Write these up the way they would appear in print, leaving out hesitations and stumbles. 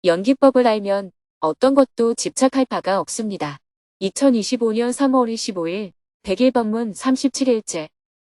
연기법을 알면 어떤 것도 집착할 바가 없습니다. 2025년 3월 25일 100일 법문 37일째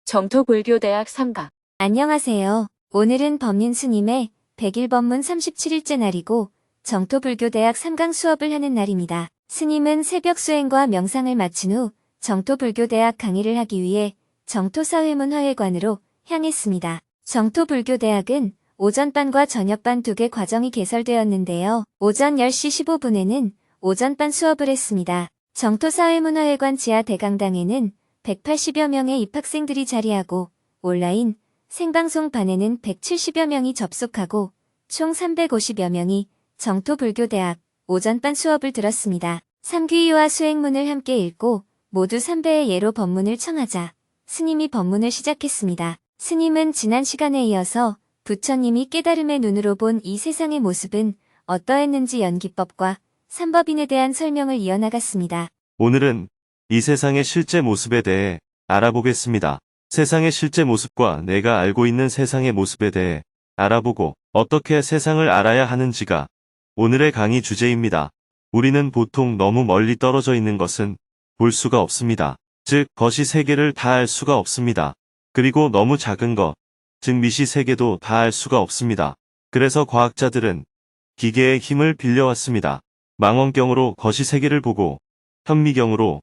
정토불교대학 3강. 안녕하세요. 오늘은 법륜 스님의 100일 법문 37일째 날이고 정토불교대학 3강 수업을 하는 날입니다. 스님은 새벽 수행과 명상을 마친 후 정토불교대학 강의를 하기 위해 정토사회문화회관으로 향했습니다. 정토불교대학은 오전반과 저녁반 두 개 과정이 개설되었는데요. 오전 10시 15분에는 오전반 수업을 했습니다. 정토사회문화회관 지하 대강당에는 180여 명의 입학생들이 자리하고 온라인 생방송반에는 170여 명이 접속하고 총 350여 명이 정토불교대학 오전반 수업을 들었습니다. 삼귀유와 수행문을 함께 읽고 모두 3배의 예로 법문을 청하자 스님이 법문을 시작했습니다. 스님은 지난 시간에 이어서 부처님이 깨달음의 눈으로 본 이 세상의 모습은 어떠했는지 연기법과 삼법인에 대한 설명을 이어나갔습니다. 오늘은 이 세상의 실제 모습에 대해 알아보겠습니다. 세상의 실제 모습과 내가 알고 있는 세상의 모습에 대해 알아보고 어떻게 세상을 알아야 하는지가 오늘의 강의 주제입니다. 우리는 보통 너무 멀리 떨어져 있는 것은 볼 수가 없습니다. 즉, 거시 세계를 다 알 수가 없습니다. 그리고 너무 작은 것, 즉 미시 세계도 다 알 수가 없습니다. 그래서 과학자들은 기계의 힘을 빌려왔습니다. 망원경으로 거시 세계를 보고 현미경으로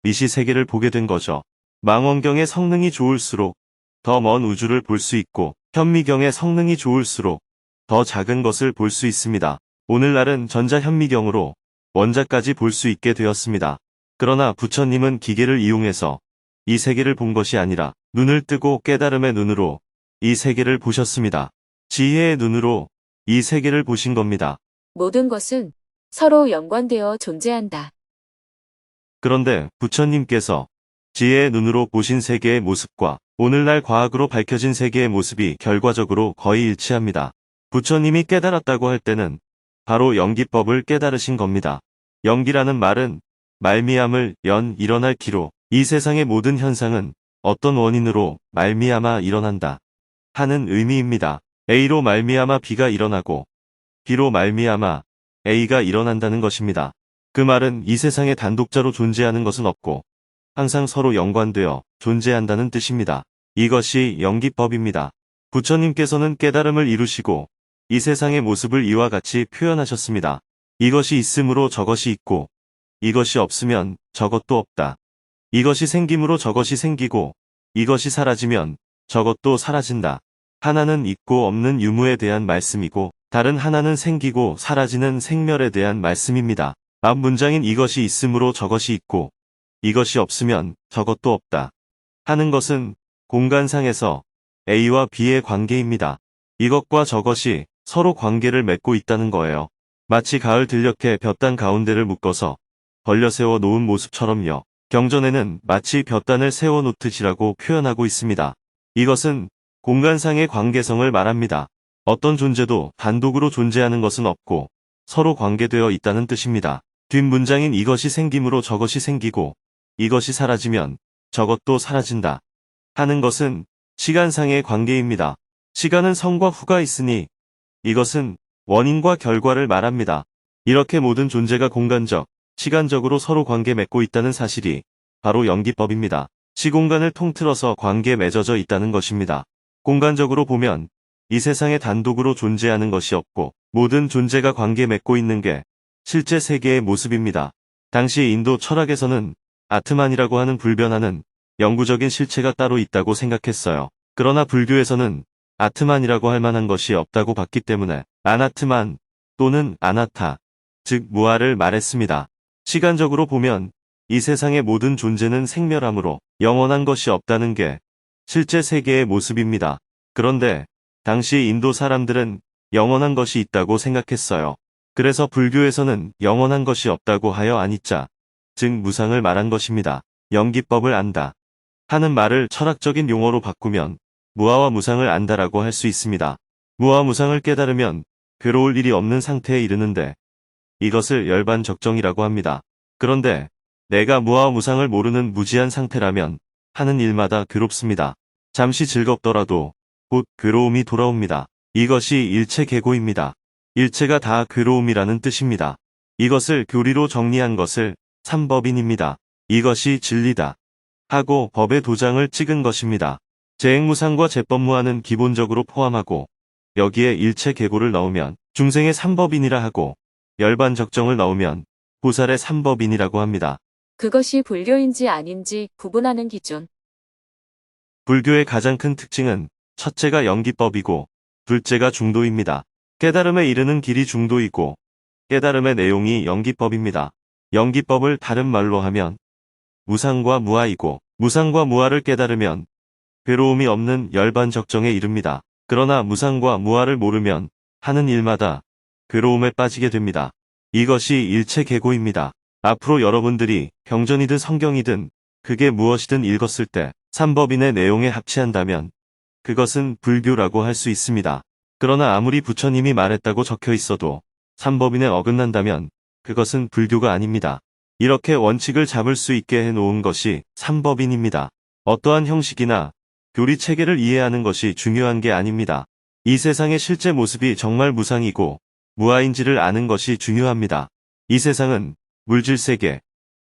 미시 세계를 보게 된 거죠. 망원경의 성능이 좋을수록 더 먼 우주를 볼 수 있고 현미경의 성능이 좋을수록 더 작은 것을 볼 수 있습니다. 오늘날은 전자현미경으로 원자까지 볼 수 있게 되었습니다. 그러나 부처님은 기계를 이용해서 이 세계를 본 것이 아니라 눈을 뜨고 깨달음의 눈으로 이 세계를 보셨습니다. 지혜의 눈으로 이 세계를 보신 겁니다. 모든 것은 서로 연관되어 존재한다. 그런데 부처님께서 지혜의 눈으로 보신 세계의 모습과 오늘날 과학으로 밝혀진 세계의 모습이 결과적으로 거의 일치합니다. 부처님이 깨달았다고 할 때는 바로 연기법을 깨달으신 겁니다. 연기라는 말은 말미암을 일어날 기로 이 세상의 모든 현상은 어떤 원인으로 말미암아 일어난다 하는 의미입니다. A로 말미암아 B가 일어나고 B로 말미암아 A가 일어난다는 것입니다. 그 말은 이 세상에 단독자로 존재하는 것은 없고 항상 서로 연관되어 존재한다는 뜻입니다. 이것이 연기법입니다. 부처님께서는 깨달음을 이루시고 이 세상의 모습을 이와 같이 표현하셨습니다. 이것이 있으므로 저것이 있고 이것이 없으면 저것도 없다. 이것이 생김으로 저것이 생기고 이것이 사라지면 저것도 사라진다. 하나는 있고 없는 유무에 대한 말씀이고 다른 하나는 생기고 사라지는 생멸에 대한 말씀입니다. 앞 문장인 이것이 있으므로 저것이 있고 이것이 없으면 저것도 없다 하는 것은 공간상에서 A와 B의 관계입니다. 이것과 저것이 서로 관계를 맺고 있다는 거예요. 마치 가을 들녘에 볕단 가운데를 묶어서 벌려 세워 놓은 모습처럼요. 경전에는 마치 볕단을 세워 놓듯이라고 표현하고 있습니다. 이것은 공간상의 관계성을 말합니다. 어떤 존재도 단독으로 존재하는 것은 없고 서로 관계되어 있다는 뜻입니다. 뒷문장인 이것이 생김으로 저것이 생기고 이것이 사라지면 저것도 사라진다 하는 것은 시간상의 관계입니다. 시간은 선과 후가 있으니 이것은 원인과 결과를 말합니다. 이렇게 모든 존재가 공간적, 시간적으로 서로 관계 맺고 있다는 사실이 바로 연기법입니다. 시공간을 통틀어서 관계 맺어져 있다는 것입니다. 공간적으로 보면 이 세상에 단독으로 존재하는 것이 없고 모든 존재가 관계 맺고 있는 게 실제 세계의 모습입니다. 당시 인도 철학에서는 아트만이라고 하는 불변하는 영구적인 실체가 따로 있다고 생각했어요. 그러나 불교에서는 아트만이라고 할 만한 것이 없다고 봤기 때문에 아나트만 또는 아나타, 즉 무아를 말했습니다. 시간적으로 보면 이 세상의 모든 존재는 생멸하므로 영원한 것이 없다는 게 실제 세계의 모습입니다. 그런데 당시 인도 사람들은 영원한 것이 있다고 생각했어요. 그래서 불교에서는 영원한 것이 없다고 하여 아니짜, 즉 무상을 말한 것입니다. 연기법을 안다 하는 말을 철학적인 용어로 바꾸면 무아와 무상을 안다라고 할 수 있습니다. 무아 무상을 깨달으면 괴로울 일이 없는 상태에 이르는데 이것을 열반적정이라고 합니다. 그런데 내가 무아와 무상을 모르는 무지한 상태라면 하는 일마다 괴롭습니다. 잠시 즐겁더라도 곧 괴로움이 돌아옵니다. 이것이 일체계고입니다. 일체가 다 괴로움이라는 뜻입니다. 이것을 교리로 정리한 것을 삼법인입니다. 이것이 진리다 하고 법의 도장을 찍은 것입니다. 재행무상과 재법무아는 기본적으로 포함하고 여기에 일체계고를 넣으면 중생의 삼법인이라 하고 열반적정을 넣으면 보살의 삼법인이라고 합니다. 그것이 불교인지 아닌지 구분하는 기준. 불교의 가장 큰 특징은 첫째가 연기법이고 둘째가 중도입니다. 깨달음에 이르는 길이 중도이고 깨달음의 내용이 연기법입니다. 연기법을 다른 말로 하면 무상과 무아이고 무상과 무아를 깨달으면 괴로움이 없는 열반적정에 이릅니다. 그러나 무상과 무아를 모르면 하는 일마다 괴로움에 빠지게 됩니다. 이것이 일체계고입니다. 앞으로 여러분들이 경전이든 성경이든 그게 무엇이든 읽었을 때 삼법인의 내용에 합치한다면 그것은 불교라고 할 수 있습니다. 그러나 아무리 부처님이 말했다고 적혀 있어도 삼법인에 어긋난다면 그것은 불교가 아닙니다. 이렇게 원칙을 잡을 수 있게 해놓은 것이 삼법인입니다. 어떠한 형식이나 교리 체계를 이해하는 것이 중요한 게 아닙니다. 이 세상의 실제 모습이 정말 무상이고 무아인지를 아는 것이 중요합니다. 이 세상은 물질세계,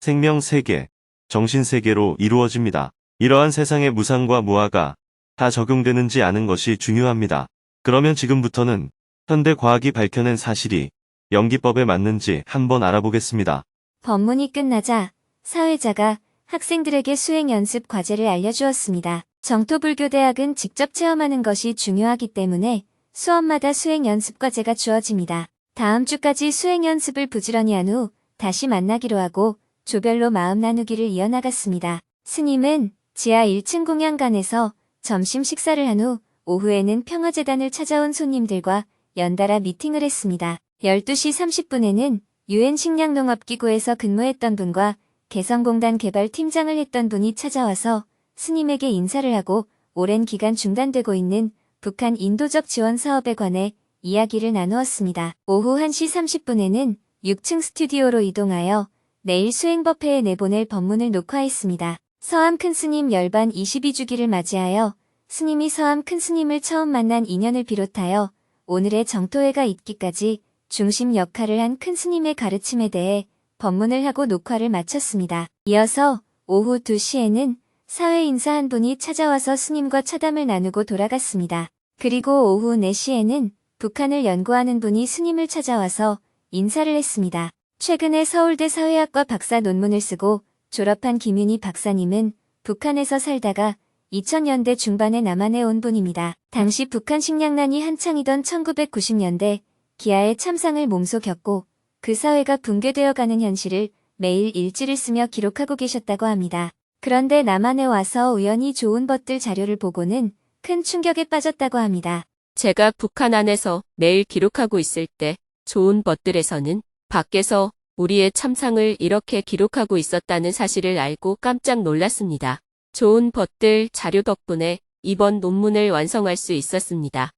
생명세계, 정신세계로 이루어집니다. 이러한 세상의 무상과 무아가 다 적용되는지 아는 것이 중요합니다. 그러면 지금부터는 현대 과학이 밝혀낸 사실이 연기법에 맞는지 한번 알아보겠습니다. 법문이 끝나자 사회자가 학생들에게 수행 연습 과제를 알려주었습니다. 정토불교대학은 직접 체험하는 것이 중요하기 때문에 수업마다 수행 연습 과제가 주어집니다. 다음 주까지 수행 연습을 부지런히 한 후 다시 만나기로 하고 조별로 마음 나누기를 이어나갔습니다. 스님은 지하 1층 공양관에서 점심 식사를 한 후 오후에는 평화재단을 찾아온 손님들과 연달아 미팅을 했습니다. 12시 30분에는 UN 식량농업기구에서 근무했던 분과 개성공단 개발팀장을 했던 분이 찾아와서 스님에게 인사를 하고 오랜 기간 중단되고 있는 북한 인도적 지원 사업에 관해 이야기를 나누었습니다. 오후 1시 30분에는 6층 스튜디오로 이동하여 내일 수행법회에 내보낼 법문을 녹화했습니다. 서암 큰스님 열반 22주기를 맞이하여 스님이 서암 큰스님을 처음 만난 인연을 비롯하여 오늘의 정토회가 있기까지 중심 역할을 한 큰스님의 가르침에 대해 법문을 하고 녹화를 마쳤습니다. 이어서 오후 2시에는 사회 인사 한 분이 찾아와서 스님과 차담을 나누고 돌아갔습니다. 그리고 오후 4시에는 북한을 연구하는 분이 스님을 찾아와서 인사를 했습니다. 최근에 서울대 사회학과 박사 논문을 쓰고 졸업한 김윤희 박사님은 북한에서 살다가 2000년대 중반에 남한에 온 분입니다. 당시 북한 식량난이 한창이던 1990년대 기아의 참상을 몸소 겪고 그 사회가 붕괴되어가는 현실을 매일 일지를 쓰며 기록하고 계셨다고 합니다. 그런데 남한에 와서 우연히 좋은 법들 자료를 보고는 큰 충격에 빠졌다고 합니다. 제가 북한 안에서 매일 기록하고 있을 때 좋은 법들에서는 밖에서 우리의 참상을 이렇게 기록하고 있었다는 사실을 알고 깜짝 놀랐습니다. 좋은 법들 자료 덕분에 이번 논문을 완성할 수 있었습니다.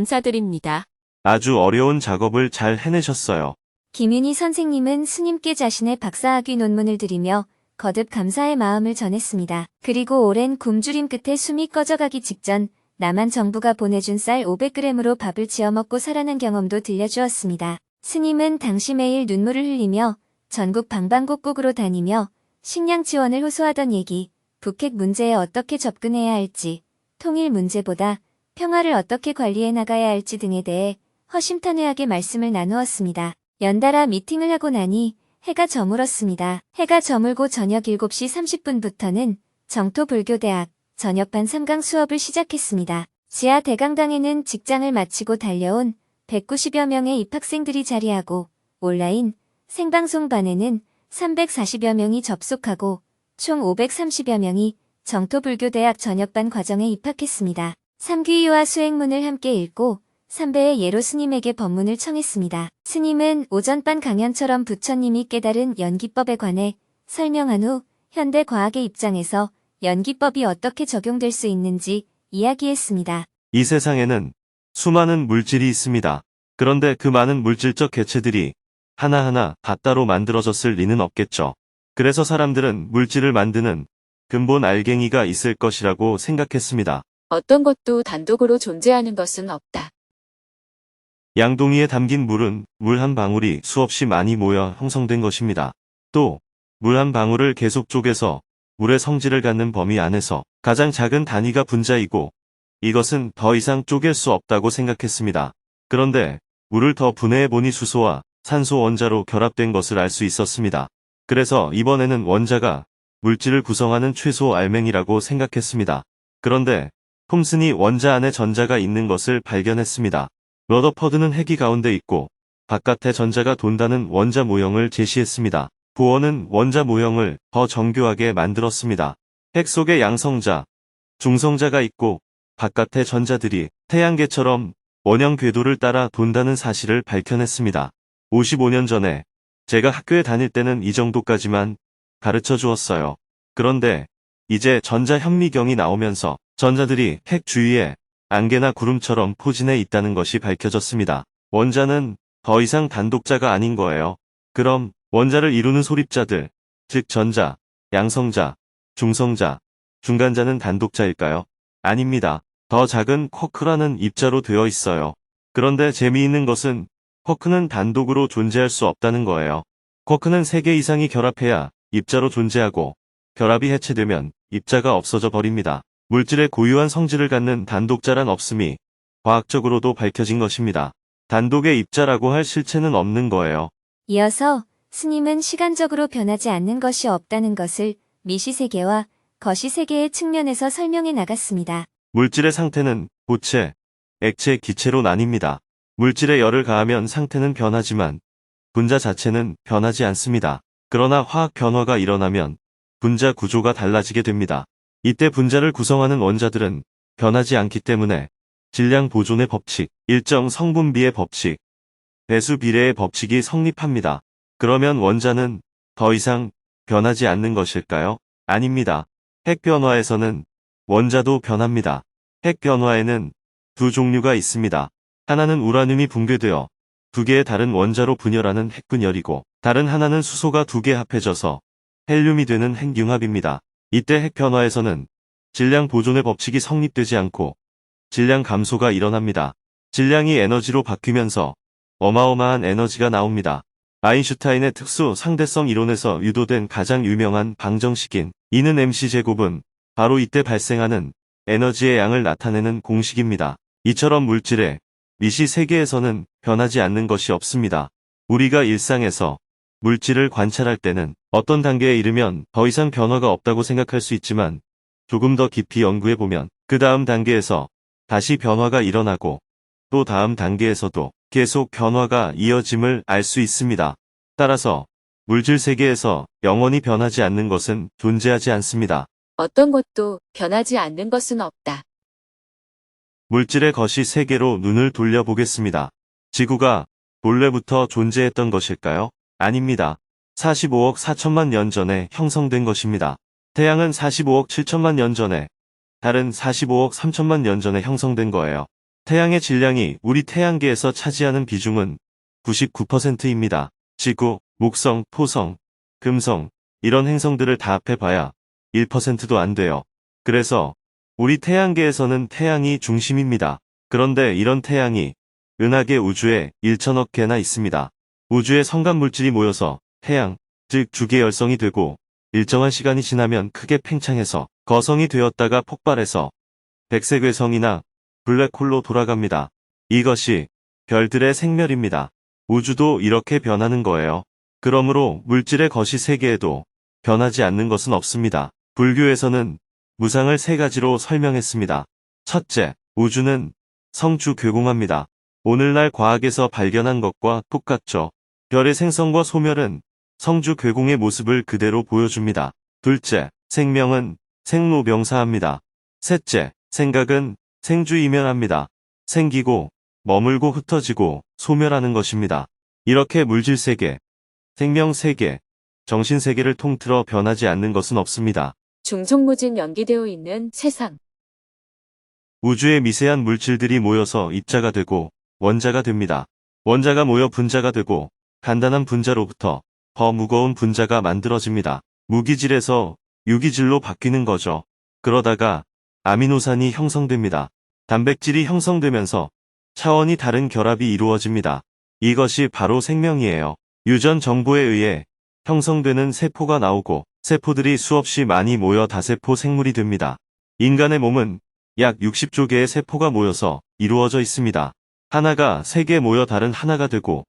감사드립니다. 아주 어려운 작업을 잘 해내셨어요. 김윤희 선생님은 스님께 자신의 박사학위 논문을 드리며 거듭 감사의 마음을 전했습니다. 그리고 오랜 굶주림 끝에 숨이 꺼져가기 직전 남한 정부가 보내준 쌀 500g으로 밥을 지어 먹고 살아난 경험도 들려주었습니다. 스님은 당시 매일 눈물을 흘리며 전국 방방곡곡으로 다니며 식량 지원을 호소하던 얘기, 북핵 문제에 어떻게 접근해야 할지, 통일 문제보다 평화를 어떻게 관리해 나가야 할지 등에 대해 허심탄회하게 말씀을 나누었습니다. 연달아 미팅을 하고 나니 해가 저물었습니다. 해가 저물고 저녁 7시 30분부터는 정토불교대학 저녁반 3강 수업을 시작했습니다. 지하 대강당에는 직장을 마치고 달려온 190여 명의 입학생들이 자리하고 온라인 생방송반에는 340여 명이 접속하고 총 530여 명이 정토불교대학 저녁반 과정에 입학했습니다. 삼귀이와 수행문을 함께 읽고 삼배의 예로 스님에게 법문을 청했습니다. 스님은 오전반 강연처럼 부처님이 깨달은 연기법에 관해 설명한 후 현대 과학의 입장에서 연기법이 어떻게 적용될 수 있는지 이야기했습니다. 이 세상에는 수많은 물질이 있습니다. 그런데 그 많은 물질적 개체들이 하나하나 다 따로 만들어졌을 리는 없겠죠. 그래서 사람들은 물질을 만드는 근본 알갱이가 있을 것이라고 생각했습니다. 어떤 것도 단독으로 존재하는 것은 없다. 양동이에 담긴 물은 물 한 방울이 수없이 많이 모여 형성된 것입니다. 또 물 한 방울을 계속 쪼개서 물의 성질을 갖는 범위 안에서 가장 작은 단위가 분자이고 이것은 더 이상 쪼갤 수 없다고 생각했습니다. 그런데 물을 더 분해해 보니 수소와 산소 원자로 결합된 것을 알 수 있었습니다. 그래서 이번에는 원자가 물질을 구성하는 최소 알맹이라고 생각했습니다. 그런데 톰슨이 원자 안에 전자가 있는 것을 발견했습니다. 러더퍼드는 핵이 가운데 있고 바깥에 전자가 돈다는 원자 모형을 제시했습니다. 보어는 원자 모형을 더 정교하게 만들었습니다. 핵 속에 양성자, 중성자가 있고 바깥의 전자들이 태양계처럼 원형 궤도를 따라 돈다는 사실을 밝혀냈습니다. 55년 전에 제가 학교에 다닐 때는 이 정도까지만 가르쳐 주었어요. 그런데 이제 전자현미경이 나오면서 전자들이 핵 주위에 안개나 구름처럼 포진해 있다는 것이 밝혀졌습니다. 원자는 더 이상 단독자가 아닌 거예요. 그럼 원자를 이루는 소립자들, 즉 전자, 양성자, 중성자, 중간자는 단독자일까요? 아닙니다. 더 작은 쿼크라는 입자로 되어 있어요. 그런데 재미있는 것은 쿼크는 단독으로 존재할 수 없다는 거예요. 쿼크는 3개 이상이 결합해야 입자로 존재하고 결합이 해체되면 입자가 없어져 버립니다. 물질의 고유한 성질을 갖는 단독자란 없음이 과학적으로도 밝혀진 것입니다. 단독의 입자라고 할 실체는 없는 거예요. 이어서 스님은 시간적으로 변하지 않는 것이 없다는 것을 미시세계와 거시세계의 측면에서 설명해 나갔습니다. 물질의 상태는 고체, 액체, 기체로 나뉩니다. 물질에 열을 가하면 상태는 변하지만 분자 자체는 변하지 않습니다. 그러나 화학 변화가 일어나면 분자 구조가 달라지게 됩니다. 이때 분자를 구성하는 원자들은 변하지 않기 때문에 질량 보존의 법칙, 일정 성분비의 법칙, 배수 비례의 법칙이 성립합니다. 그러면 원자는 더 이상 변하지 않는 것일까요? 아닙니다. 핵 변화에서는 원자도 변합니다. 핵 변화에는 두 종류가 있습니다. 하나는 우라늄이 붕괴되어 두 개의 다른 원자로 분열하는 핵분열이고 다른 하나는 수소가 두 개 합해져서 헬륨이 되는 핵융합입니다. 이때 핵 변화에서는 질량 보존의 법칙이 성립되지 않고 질량 감소가 일어납니다. 질량이 에너지로 바뀌면서 어마어마한 에너지가 나옵니다. 아인슈타인의 특수 상대성 이론에서 유도된 가장 유명한 방정식인 E는 mc제곱은 바로 이때 발생하는 에너지의 양을 나타내는 공식입니다. 이처럼 물질의 미시 세계에서는 변하지 않는 것이 없습니다. 우리가 일상에서 물질을 관찰할 때는 어떤 단계에 이르면 더 이상 변화가 없다고 생각할 수 있지만 조금 더 깊이 연구해보면 그 다음 단계에서 다시 변화가 일어나고 또 다음 단계에서도 계속 변화가 이어짐을 알 수 있습니다. 따라서 물질 세계에서 영원히 변하지 않는 것은 존재하지 않습니다. 어떤 것도 변하지 않는 것은 없다. 물질의 거시 세계로 눈을 돌려보겠습니다. 지구가 본래부터 존재했던 것일까요? 아닙니다. 45억 4천만 년 전에 형성된 것입니다. 태양은 45억 7천만 년 전에, 달은 45억 3천만 년 전에 형성된 거예요. 태양의 질량이 우리 태양계에서 차지하는 비중은 99%입니다. 지구, 목성, 토성, 금성, 이런 행성들을 다 합해봐야 1%도 안 돼요. 그래서 우리 태양계에서는 태양이 중심입니다. 그런데 이런 태양이 은하계 우주에 1천억 개나 있습니다. 우주의 성간 물질이 모여서 태양, 즉 주계열성이 되고 일정한 시간이 지나면 크게 팽창해서 거성이 되었다가 폭발해서 백색외성이나 블랙홀로 돌아갑니다. 이것이 별들의 생멸입니다. 우주도 이렇게 변하는 거예요. 그러므로 물질의 거시 세계에도 변하지 않는 것은 없습니다. 불교에서는 무상을 3가지로 설명했습니다. 첫째, 우주는 성주괴공합니다. 오늘날 과학에서 발견한 것과 똑같죠. 별의 생성과 소멸은 성주괴공의 모습을 그대로 보여줍니다. 둘째, 생명은 생로병사합니다. 셋째, 생각은 생주이멸합니다. 생기고 머물고 흩어지고 소멸하는 것입니다. 이렇게 물질세계, 생명세계, 정신세계를 통틀어 변하지 않는 것은 없습니다. 중성모진 연기되어 있는 세상. 우주의 미세한 물질들이 모여서 입자가 되고 원자가 됩니다. 원자가 모여 분자가 되고 간단한 분자로부터 더 무거운 분자가 만들어집니다. 무기질에서 유기질로 바뀌는 거죠. 그러다가 아미노산이 형성됩니다. 단백질이 형성되면서 차원이 다른 결합이 이루어집니다. 이것이 바로 생명이에요. 유전 정보에 의해 형성되는 세포가 나오고 세포들이 수없이 많이 모여 다세포 생물이 됩니다. 인간의 몸은 약 60조 개의 세포가 모여서 이루어져 있습니다. 하나가 3개 모여 다른 하나가 되고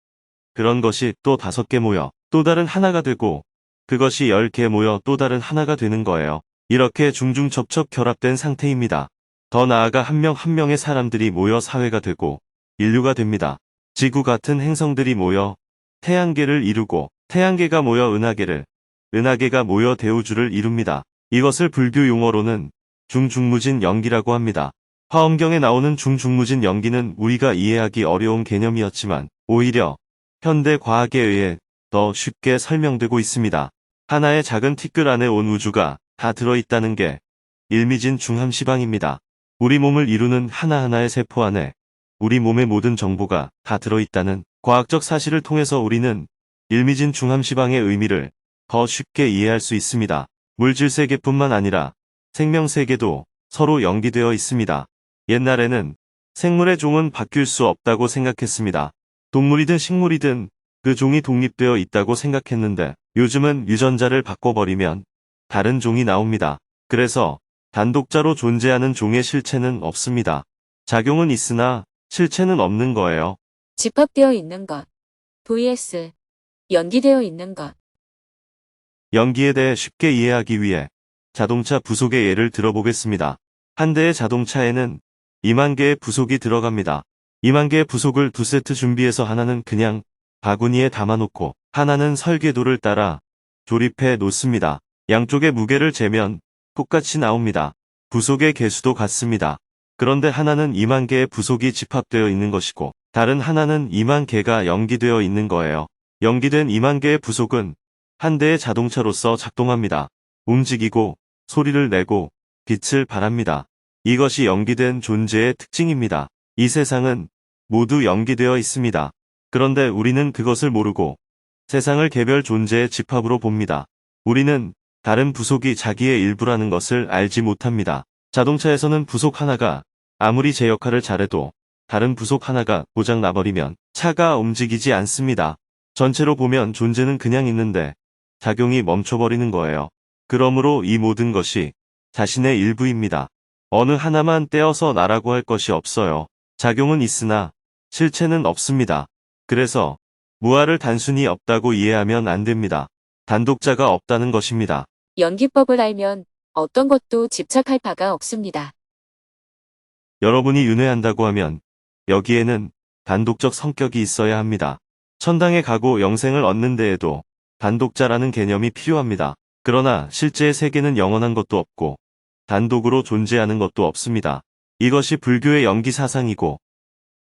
그런 것이 또 5개 모여 또 다른 하나가 되고 그것이 10개 모여 또 다른 하나가 되는 거예요. 이렇게 중중첩첩 결합된 상태입니다. 더 나아가 한 명 한 명의 사람들이 모여 사회가 되고 인류가 됩니다. 지구 같은 행성들이 모여 태양계를 이루고 태양계가 모여 은하계를, 은하계가 모여 대우주를 이룹니다. 이것을 불교 용어로는 중중무진 연기라고 합니다. 화엄경에 나오는 중중무진 연기는 우리가 이해하기 어려운 개념이었지만 오히려 현대 과학에 의해 더 쉽게 설명되고 있습니다. 하나의 작은 티끌 안에 온 우주가 다 들어있다는 게 일미진 중함시방입니다. 우리 몸을 이루는 하나하나의 세포 안에 우리 몸의 모든 정보가 다 들어있다는 과학적 사실을 통해서 우리는 일미진 중함시방의 의미를 더 쉽게 이해할 수 있습니다. 물질 세계뿐만 아니라 생명 세계도 서로 연기되어 있습니다. 옛날에는 생물의 종은 바뀔 수 없다고 생각했습니다. 동물이든 식물이든 그 종이 독립되어 있다고 생각했는데 요즘은 유전자를 바꿔버리면 다른 종이 나옵니다. 그래서 단독자로 존재하는 종의 실체는 없습니다. 작용은 있으나 실체는 없는 거예요. 집합되어 있는 것. vs. 연기되어 있는 것. 연기에 대해 쉽게 이해하기 위해 자동차 부속의 예를 들어보겠습니다. 한 대의 자동차에는 2만 개의 부속이 들어갑니다. 2만 개의 부속을 2세트 준비해서 하나는 그냥 바구니에 담아놓고 하나는 설계도를 따라 조립해 놓습니다. 양쪽의 무게를 재면 똑같이 나옵니다. 부속의 개수도 같습니다. 그런데 하나는 2만 개의 부속이 집합되어 있는 것이고 다른 하나는 2만 개가 연기되어 있는 거예요. 연기된 2만 개의 부속은 한 대의 자동차로서 작동합니다. 움직이고 소리를 내고 빛을 발합니다. 이것이 연기된 존재의 특징입니다. 이 세상은 모두 연기되어 있습니다. 그런데 우리는 그것을 모르고 세상을 개별 존재의 집합으로 봅니다. 우리는 다른 부속이 자기의 일부라는 것을 알지 못합니다. 자동차에서는 부속 하나가 아무리 제 역할을 잘해도 다른 부속 하나가 고장 나버리면 차가 움직이지 않습니다. 전체로 보면 존재는 그냥 있는데 작용이 멈춰버리는 거예요. 그러므로 이 모든 것이 자신의 일부입니다. 어느 하나만 떼어서 나라고 할 것이 없어요. 작용은 있으나 실체는 없습니다. 그래서 무아를 단순히 없다고 이해하면 안 됩니다. 단독자가 없다는 것입니다. 연기법을 알면 어떤 것도 집착할 바가 없습니다. 여러분이 윤회한다고 하면 여기에는 단독적 성격이 있어야 합니다. 천당에 가고 영생을 얻는 데에도 단독자라는 개념이 필요합니다. 그러나 실제의 세계는 영원한 것도 없고 단독으로 존재하는 것도 없습니다. 이것이 불교의 연기 사상이고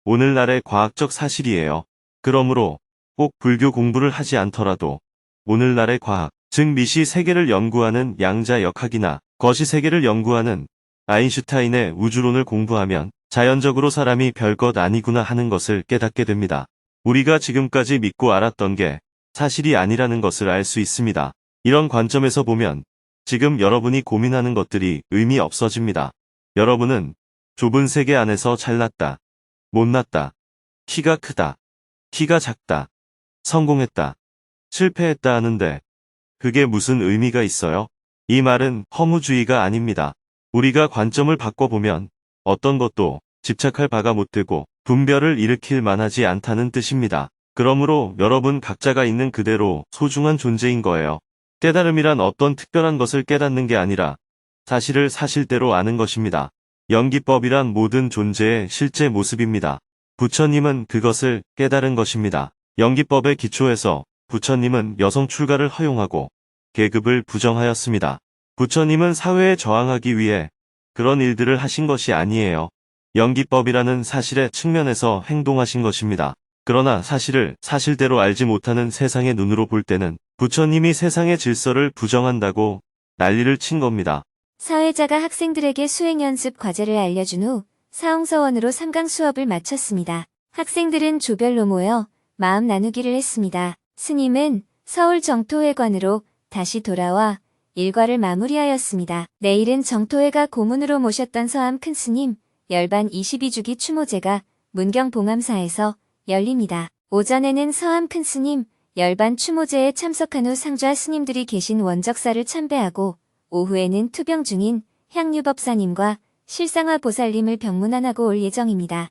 오늘날의 과학적 사실이에요. 그러므로 꼭 불교 공부를 하지 않더라도 오늘날의 과학, 즉 미시 세계를 연구하는 양자역학이나 거시 세계를 연구하는 아인슈타인의 우주론을 공부하면 자연적으로 사람이 별것 아니구나 하는 것을 깨닫게 됩니다. 우리가 지금까지 믿고 알았던 게 사실이 아니라는 것을 알 수 있습니다. 이런 관점에서 보면 지금 여러분이 고민하는 것들이 의미 없어집니다. 여러분은 좁은 세계 안에서 잘났다, 못났다, 키가 크다, 키가 작다, 성공했다, 실패했다 하는데 그게 무슨 의미가 있어요? 이 말은 허무주의가 아닙니다. 우리가 관점을 바꿔보면 어떤 것도 집착할 바가 못 되고 분별을 일으킬 만하지 않다는 뜻입니다. 그러므로 여러분 각자가 있는 그대로 소중한 존재인 거예요. 깨달음이란 어떤 특별한 것을 깨닫는 게 아니라 사실을 사실대로 아는 것입니다. 연기법이란 모든 존재의 실제 모습입니다. 부처님은 그것을 깨달은 것입니다. 연기법의 기초에서 부처님은 여성 출가를 허용하고 계급을 부정하였습니다. 부처님은 사회에 저항하기 위해 그런 일들을 하신 것이 아니에요. 연기법이라는 사실의 측면에서 행동하신 것입니다. 그러나 사실을 사실대로 알지 못하는 세상의 눈으로 볼 때는 부처님이 세상의 질서를 부정한다고 난리를 친 겁니다. 사회자가 학생들에게 수행 연습 과제를 알려준 후 사홍서원으로 3강 수업을 마쳤습니다. 학생들은 조별로 모여 마음 나누기를 했습니다. 스님은 서울 정토회관으로 다시 돌아와 일과를 마무리하였습니다. 내일은 정토회가 고문으로 모셨던 서암 큰스님 열반 22주기 추모제가 문경 봉암사에서 열립니다. 오전에는 서암 큰스님 열반 추모제에 참석한 후 상좌 스님들이 계신 원적사를 참배하고 오후에는 투병 중인 향유법사님과 실상화 보살님을 병문안하고 올 예정입니다.